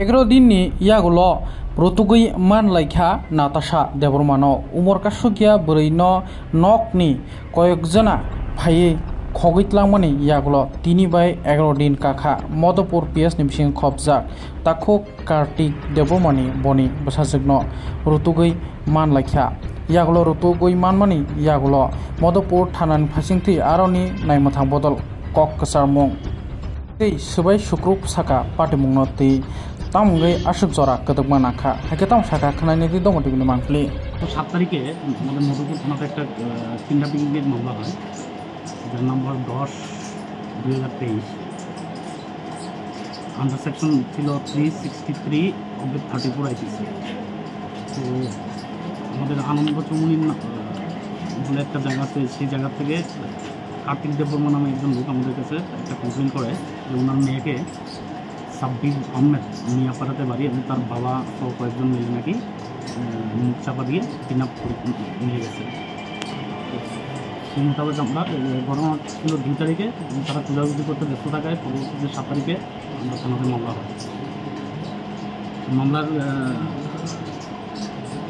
11 दिननि यागुलो रुतुगै मानलाइखा नाताशा देबरमानो उमर कासुकिया बरैनो नकनि कयेकजना भाई खगैतलांमानि यागुलो तिनि बाय 11 दिन काखा मधुपुर PS नि बिसिं खबजाक ताखो कार्तिक देबरमानि बनि बसाजगनो रुतुगै मानलाइखा यागुलो रुतुगै मानमानि यागुलो मधुपुर थानानि फासिंथि आरोनि नायमाथां बदल कक कसार मुं तै सबाय सुक्रुप साका पाटिमुंनो तै तामगै आशुक जरा कदकमा नाखा हाके ताम साका खनायनि दै दङ टिबिनि मांफलि 7 তারিখে আমাদের মধুপুর থানাতে একটা কিডন্যাপিংয়ের মামলা হয় যার নম্বর 10/2023 আন্ডার সেকশন ছিল 363/34 IPC। তো আমাদের আনন্দ চৌমুনি বলে একটা জায়গা আছে, সেই জায়গা থেকে কার্তিক দেববর্মা নামে একজন লোক আমাদের কাছে একটা কমপ্লেন করে যে ওনার মেয়েকে সাব্বির আহমেদ মিয়াপাড়াতে বাড়ি এবং তার বাবা সহ কয়েকজন মিলে নাকি মুখ চাপা দিয়ে কিডন্যাপ করে নিয়ে গেছে। সেই মোতাবেক আমরা ঘটনা ছিল 2 তারিখে, তারা খোঁজাখুঁজি করতে ব্যস্ত থাকায় পরবর্তীতে 7 তারিখে আমরা থানাতে মামলা হয়। মামলার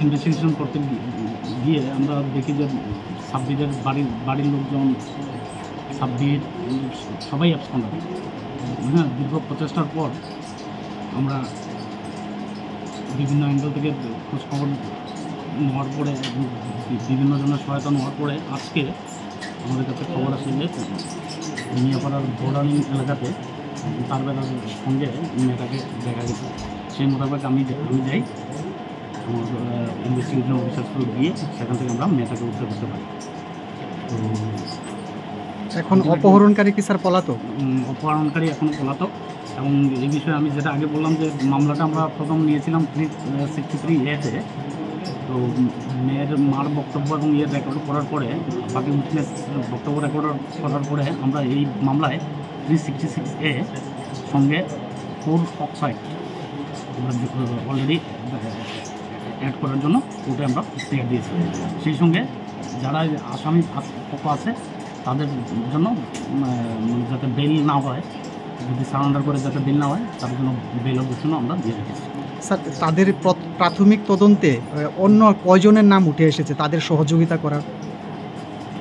ইনভেস্টিগেশন করতে গিয়ে আমরা দেখি যে সাব্বিরের বাড়ির লোকজন, সাব্বির সবাই অ্যাবসেন্ট। হ্যাঁ, দীর্ঘ প্রচেষ্টার পর আমরা বিভিন্ন অ্যাঙ্গেল থেকে খোঁজখবর নেওয়ার পরে, বিভিন্ন জনের সহায়তা নেওয়ার পরে আজকে আমাদের কাছে খবর আসে যে মিয়াপাড়ার বোর্ডারিং এলাকাতে তার বেলার সঙ্গে মেয়েটাকে দেখা গেছে। সেই মোতাবেক আমি যাই আমার ইনভেস্টিগেশন অফিসার থ্রু গিয়ে সেখান থেকে আমরা মেয়েটাকে উদ্ধার করতে পারি। তো এখন অপহরণকারী কি স্যার পলাতক? অপহরণকারী এখনও পলাতক। এবং এই বিষয়ে আমি যেটা আগে বললাম যে মামলাটা আমরা প্রথম নিয়েছিলাম 363A-তে। তো মেয়ের মার বক্তব্য এবং রেকর্ড করার পরে, বাকি উইটনেস বক্তব্য রেকর্ড করার পরে আমরা এই মামলায় 366A সঙ্গে 4 অক্সাইড আমরা অলরেডি অ্যাড করার জন্য কোর্টে আমরা ক্লিয়ার দিয়েছি। সেই সঙ্গে যারা আসামি পক্ষ আছে তাদের জন্য যাতে বেল না হয়, যদি সারেন্ডার করে যাতে বেল না হয়, তার জন্য বেলের ঘোষণা আমরা দিয়ে রেখেছি। স্যার, তাদের প্রাথমিক তদন্তে অন্য কয়জনের নাম উঠে এসেছে তাদের সহযোগিতা করার?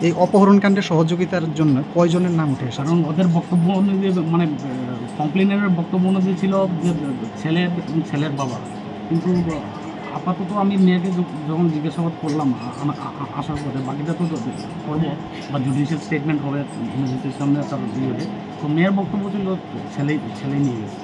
এই অপহরণকাণ্ডে সহযোগিতার জন্য কয়জনের নাম উঠে এসেছে? কারণ ওদের বক্তব্য অনুযায়ী, মানে কমপ্লেনের বক্তব্য অনুযায়ী ছিল যে ছেলে এবং ছেলের বাবা। কিন্তু আপাতত আমি মেয়েকে যখন জিজ্ঞাসাবাদ করলাম আসার পরে, বাকিটা তো করবো বা জুডিশিয়াল স্টেটমেন্ট হবে ম্যাজিস্ট্রেটের সামনে, তার দিয়ে। তো মেয়ের বক্তব্য ছিল ছেলেই নিয়ে গেছে।